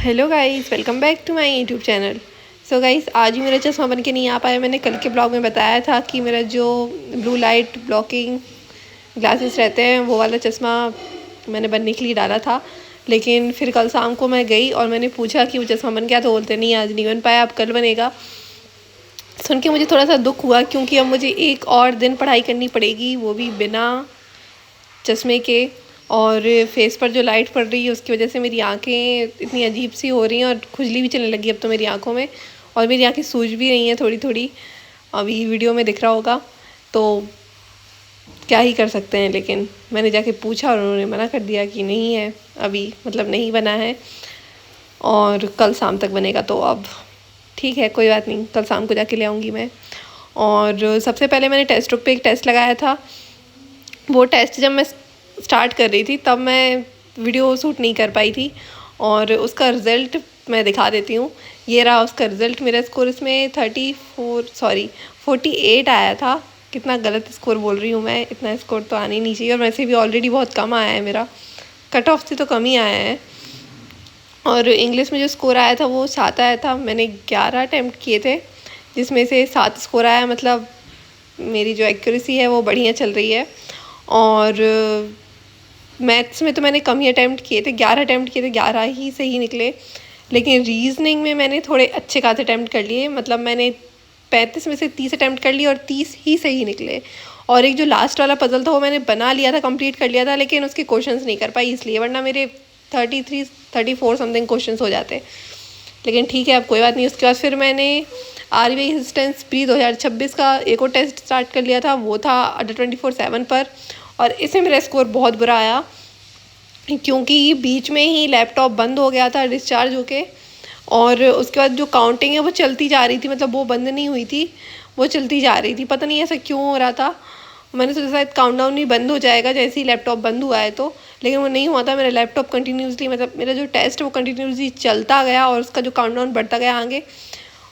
Hello guys, welcome back to my YouTube channel. So guys, आज ही मेरा चश्मा बन के नहीं आ पाया। मैंने कल के ब्लॉग में बताया था कि मेरा जो ब्लू लाइट ब्लॉकिंग ग्लासेस रहते हैं वो वाला चश्मा मैंने बनने के लिए डाला था। लेकिन फिर कल शाम को मैं गई और मैंने पूछा कि वो चश्मा बन गया, तो बोलते नहीं आज नहीं बन पाया, अब कल बनेगा। सुन के मुझे थोड़ा सा दुख हुआ, क्योंकि अब मुझे एक और दिन पढ़ाई करनी पड़ेगी, वो भी बिना चश्मे के। और फेस पर जो लाइट पड़ रही है उसकी वजह से मेरी आंखें इतनी अजीब सी हो रही हैं और खुजली भी चलने लगी अब तो मेरी आंखों में, और मेरी आंखें सूज भी रही हैं थोड़ी थोड़ी। अभी वीडियो में दिख रहा होगा, तो क्या ही कर सकते हैं। लेकिन मैंने जाके पूछा और उन्होंने मना कर दिया कि नहीं है अभी, मतलब नहीं बना है और कल शाम तक बनेगा। तो अब ठीक है, कोई बात नहीं, कल शाम को जाके ले आऊँगी मैं। और सबसे पहले मैंने टेस्ट बुक पे एक टेस्ट लगाया था। वो टेस्ट जब मैं स्टार्ट कर रही थी तब मैं वीडियो शूट नहीं कर पाई थी, और उसका रिज़ल्ट मैं दिखा देती हूँ। ये रहा उसका रिज़ल्ट। मेरा स्कोर इसमें 48 आया था। कितना गलत स्कोर बोल रही हूँ मैं, इतना स्कोर तो आना ही नहीं चाहिए, और वैसे भी ऑलरेडी बहुत कम आया है मेरा, कट ऑफ से तो कम ही आया है। और इंग्लिश में जो स्कोर आया था वो 7 आया था। मैंने 11 अटैम्प्ट किए थे, जिसमें से 7 स्कोर आया। मतलब मेरी जो एक्यूरेसी है वो बढ़िया चल रही है। और मैथ्स में तो मैंने कम ही अटैम्प्ट किए थे, 11 अटैम्प्ट किए थे, 11 ही सही निकले। लेकिन रीजनिंग में मैंने थोड़े अच्छे खासे अटैम्प्ट कर लिए। मतलब मैंने 35 में से 30 अटैम्प्ट कर लिए और 30 ही सही निकले। और एक जो लास्ट वाला पजल था वो मैंने बना लिया था, कंप्लीट कर लिया था, लेकिन उसके क्वेश्चंस नहीं कर पाई इसलिए, वरना मेरे 34 समथिंग क्वेश्चंस हो जाते। लेकिन ठीक है, अब कोई बात नहीं। उसके बाद फिर मैंने RBI असिस्टेंस प्री 2026 का एक और टेस्ट स्टार्ट कर लिया था। वो था अंडर 24/7 पर, और इसमें मेरा स्कोर बहुत बुरा आया, क्योंकि बीच में ही लैपटॉप बंद हो गया था डिस्चार्ज होके। और उसके बाद जो काउंटिंग है वो चलती जा रही थी, मतलब वो बंद नहीं हुई थी, वो चलती जा रही थी। पता नहीं ऐसा क्यों हो रहा था। मैंने सोचा शायद काउंटडाउन ही बंद हो जाएगा जैसे ही लैपटॉप बंद हुआ है, तो लेकिन वो नहीं हुआ था। मेरा लैपटॉप कंटिन्यूसली, मतलब मेरा जो टेस्ट है वो कंटिन्यूसली चलता गया, और उसका जो काउंटडाउन बढ़ता गया आगे,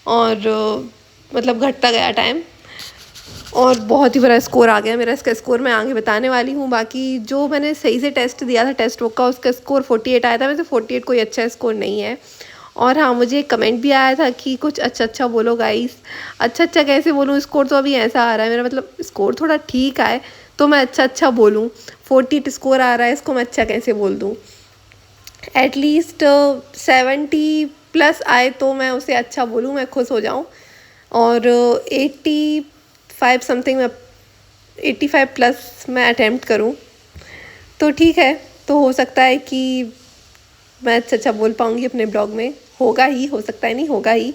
और मतलब घटता गया टाइम, और बहुत ही बड़ा स्कोर आ गया मेरा। इसका स्कोर मैं आगे बताने वाली हूँ। बाकी जो मैंने सही से टेस्ट दिया था टेस्ट बुक का, उसका स्कोर 48 आया था। वैसे 48 कोई अच्छा स्कोर नहीं है। और हाँ, मुझे एक कमेंट भी आया था कि कुछ अच्छा बोलो गाइस। अच्छा कैसे बोलूँ, स्कोर तो अभी ऐसा आ रहा है मेरा, मतलब स्कोर थोड़ा ठीक आए तो मैं अच्छा बोलूँ। 48 स्कोर आ रहा है, इसको मैं अच्छा कैसे बोल दूँ। एटलीस्ट 70+ आए तो मैं उसे अच्छा बोलूँ, मैं खुश हो जाऊँ। और 85 समथिंग में, 85+ मैं अटैम्प्ट करूं तो ठीक है। तो हो सकता है कि मैं अच्छा बोल पाऊँगी अपने ब्लॉग में। होगा ही, हो सकता है नहीं, होगा ही,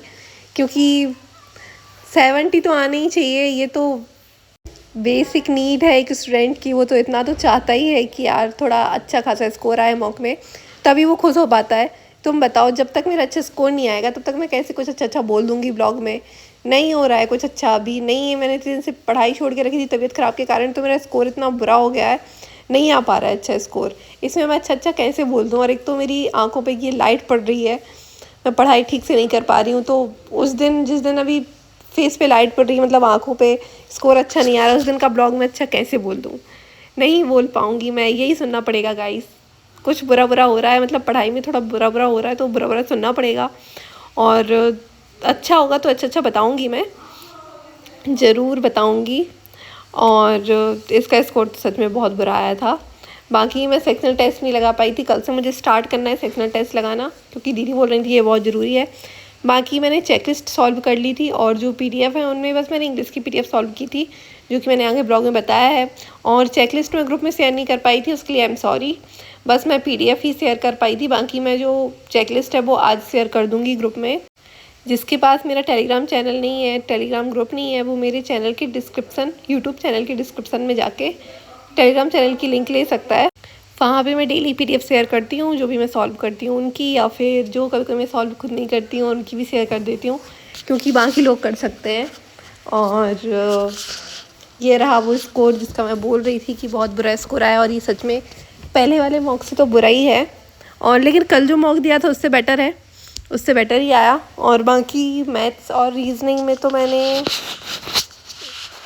क्योंकि 70 तो आना ही चाहिए। ये तो बेसिक नीड है एक स्टूडेंट की। वो तो इतना तो चाहता ही है कि यार थोड़ा अच्छा खासा स्कोर आए मॉक में, तभी वो खुश हो पाता है। तुम बताओ, जब तक मेरा अच्छा स्कोर नहीं आएगा तब तक मैं कैसे कुछ अच्छा बोल दूँगी ब्लॉग में। नहीं हो रहा है कुछ अच्छा, अभी नहीं है। मैंने इतने दिन से पढ़ाई छोड़ के रखी थी तबीयत ख़राब के कारण, तो मेरा स्कोर इतना बुरा हो गया है, नहीं आ पा रहा है अच्छा स्कोर। इसमें मैं अच्छा कैसे बोल दूँ। और एक तो मेरी आंखों पे ये लाइट पड़ रही है, मैं पढ़ाई ठीक से नहीं कर पा रही हूँ। तो उस दिन, जिस दिन अभी फेस पे लाइट पड़ रही है, मतलब आंखों पे, स्कोर अच्छा नहीं आ रहा, उस दिन का ब्लॉग मैं अच्छा कैसे बोल दूँ। नहीं बोल पाऊँगी मैं, यही सुनना पड़ेगा गाइस। कुछ बुरा हो रहा है, मतलब पढ़ाई में थोड़ा बुरा हो रहा है, तो बुरा सुनना पड़ेगा। और अच्छा होगा तो अच्छा बताऊँगी मैं, ज़रूर बताऊँगी। और इसका स्कोर तो सच में बहुत बुरा आया था। बाकी मैं सेक्शनल टेस्ट नहीं लगा पाई थी। कल से मुझे स्टार्ट करना है सेक्शनल टेस्ट लगाना, क्योंकि दीदी बोल रही थी ये बहुत ज़रूरी है। बाकी मैंने चेकलिस्ट सॉल्व कर ली थी, और जो PDF है उनमें बस मैंने इंग्लिश की PDF सॉल्व की थी, जो कि मैंने आगे ब्लॉग में बताया है। और चेकलिस्ट में ग्रुप में शेयर नहीं कर पाई थी, उसके लिए आई एम सॉरी। बस मैं PDF ही शेयर कर पाई थी। बाकी मैं जो चेकलिस्ट है वो आज शेयर कर दूँगी ग्रुप में। जिसके पास मेरा टेलीग्राम चैनल नहीं है, टेलीग्राम ग्रुप नहीं है, वो मेरे चैनल के डिस्क्रिप्शन, यूट्यूब चैनल के डिस्क्रिप्शन में जाके टेलीग्राम चैनल की लिंक ले सकता है। वहाँ पे मैं डेली PDF शेयर करती हूँ, जो भी मैं सॉल्व करती हूँ उनकी, या फिर जो कभी मैं सॉल्व खुद नहीं करती हूँ उनकी भी शेयर कर देती हूँ, क्योंकि बाकी लोग कर सकते हैं। और ये रहा वो स्कोर जिसका मैं बोल रही थी कि बहुत बुरा स्कोर आया, और ये सच में पहले वाले मॉक से तो बुरा ही है। और लेकिन कल जो मॉक दिया था उससे बेटर है, उससे बेटर ही आया। और बाकी मैथ्स और रीजनिंग में तो मैंने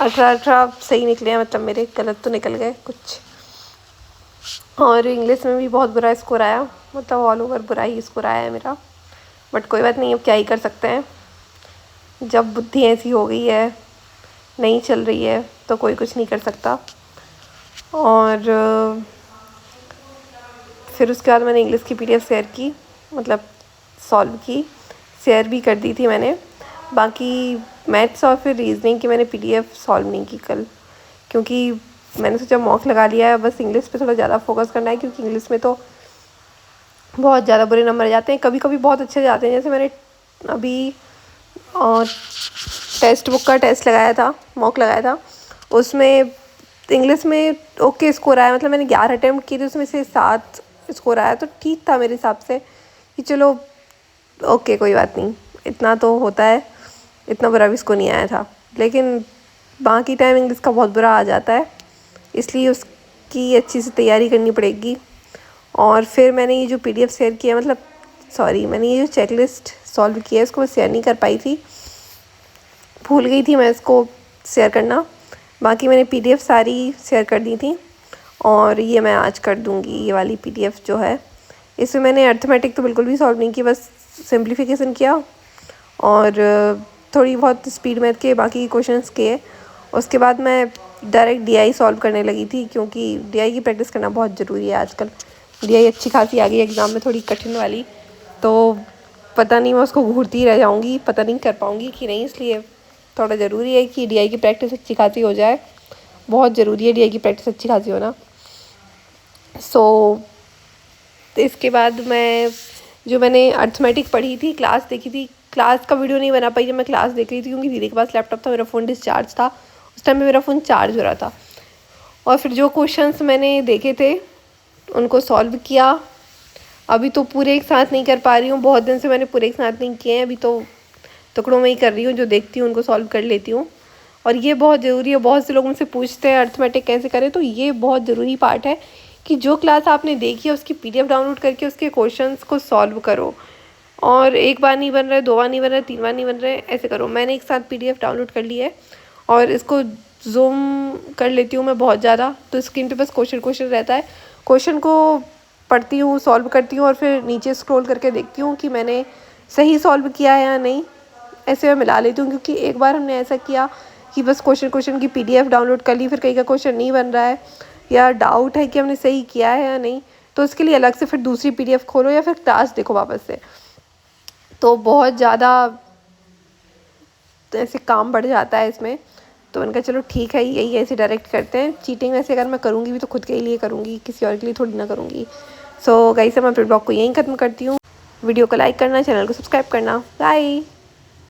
18 सही निकले हैं, मतलब मेरे गलत तो निकल गए कुछ। और इंग्लिश में भी बहुत बुरा स्कोर आया, मतलब ऑल ओवर बुरा ही स्कोर आया है मेरा। बट कोई बात नहीं, अब क्या ही कर सकते हैं। जब बुद्धि ऐसी हो गई है, नहीं चल रही है, तो कोई कुछ नहीं कर सकता। और फिर उसके बाद मैंने इंग्लिश की PDF शेयर की, मतलब सॉल्व की, शेयर भी कर दी थी मैंने। बाकी मैथ्स और फिर रीजनिंग की मैंने PDF सॉल्व नहीं की कल, क्योंकि मैंने सोचा मॉक लगा लिया है, बस इंग्लिश पे थोड़ा ज़्यादा फोकस करना है, क्योंकि इंग्लिश में तो बहुत ज़्यादा बुरे नंबर जाते हैं। कभी कभी बहुत अच्छे जाते हैं, जैसे मैंने अभी टेक्स्ट बुक का टेस्ट लगाया था, मॉक लगाया था, उसमें इंग्लिश में ओके स्कोर आया। मतलब मैंने 11 अटैम्प्ट किए थे, उसमें से 7 स्कोर आया, तो ठीक था मेरे हिसाब से कि चलो ओके कोई बात नहीं, इतना तो होता है, इतना बुरा भी स्कोर नहीं आया था। लेकिन बाकी टाइम इंग्लिश का बहुत बुरा आ जाता है, इसलिए उसकी अच्छी से तैयारी करनी पड़ेगी। और फिर मैंने ये जो PDF शेयर किया, मतलब सॉरी, मैंने ये जो चेकलिस्ट सॉल्व किया है, इसको मैं शेयर नहीं कर पाई थी, भूल गई थी मैं इसको शेयर करना। बाकी मैंने PDF सारी शेयर कर दी थी, और ये मैं आज कर दूँगी। ये वाली PDF जो है, इसमें मैंने अर्थमेटिक तो बिल्कुल भी सॉल्व नहीं की, बस सिंप्लीफिकेशन किया और थोड़ी बहुत स्पीड मैथ के बाकी क्वेश्चंस किए। उसके बाद मैं डायरेक्ट DI सॉल्व करने लगी थी, क्योंकि DI की प्रैक्टिस करना बहुत ज़रूरी है आजकल। DI अच्छी खासी आ गई एग्ज़ाम में, थोड़ी कठिन वाली, तो पता नहीं मैं उसको घूरती रह जाऊँगी, पता नहीं कर पाऊँगी कि नहीं, इसलिए थोड़ा ज़रूरी है कि DI की प्रैक्टिस अच्छी खासी हो जाए। बहुत ज़रूरी है DI की प्रैक्टिस अच्छी खासी होना। तो इसके बाद मैंने अर्थमेटिक पढ़ी थी, क्लास देखी थी, क्लास का वीडियो नहीं बना पाई जब मैं क्लास देख रही थी, क्योंकि दीदी के पास लैपटॉप था, मेरा फ़ोन डिस्चार्ज था उस टाइम पे, मेरा फ़ोन चार्ज हो रहा था। और फिर जो क्वेश्चंस मैंने देखे थे उनको सॉल्व किया। अभी तो पूरे एक साथ नहीं कर पा रही हूँ, बहुत दिन से मैंने पूरे एक साथ नहीं किए हैं, अभी तो टुकड़ों में ही कर रही हूँ, जो देखती हूँ उनको सॉल्व कर लेती हूँ। और ये बहुत ज़रूरी है, बहुत से लोग मुझसे पूछते हैं अर्थमेटिक कैसे करें, तो ये बहुत ज़रूरी पार्ट है कि जो क्लास आपने देखी है उसकी PDF डाउनलोड करके उसके क्वेश्चंस को सॉल्व करो। और एक बार नहीं बन रहा है, 2 बार नहीं बन रहा है, 3 बार नहीं बन रहा है, ऐसे करो। मैंने एक साथ PDF डाउनलोड कर ली है, और इसको जूम कर लेती हूँ मैं बहुत ज़्यादा, तो स्क्रीन पे बस क्वेश्चन रहता है। क्वेश्चन को पढ़ती हूँ, सॉल्व करती हूँ, और फिर नीचे स्क्रॉल करके देखती हूँ कि मैंने सही सॉल्व किया है या नहीं, ऐसे मैं मिला लेती हूँ। क्योंकि एक बार हमने ऐसा किया कि बस क्वेश्चन की PDF डाउनलोड कर ली, फिर कहीं का क्वेश्चन नहीं बन रहा है या डाउट है कि हमने सही किया है या नहीं, तो उसके लिए अलग से फिर दूसरी PDF खोलो या फिर क्लास देखो वापस से, तो बहुत ज़्यादा ऐसे काम बढ़ जाता है इसमें। तो मैंने कहा चलो ठीक है, यही ऐसे डायरेक्ट करते हैं। चीटिंग वैसे अगर मैं करूँगी भी तो खुद के लिए करूँगी, किसी और के लिए थोड़ी ना करूँगी। सो गाइस, मैं अपने ब्लॉग को यहीं ख़त्म करती हूँ। वीडियो को लाइक करना, चैनल को सब्सक्राइब करना। बाय।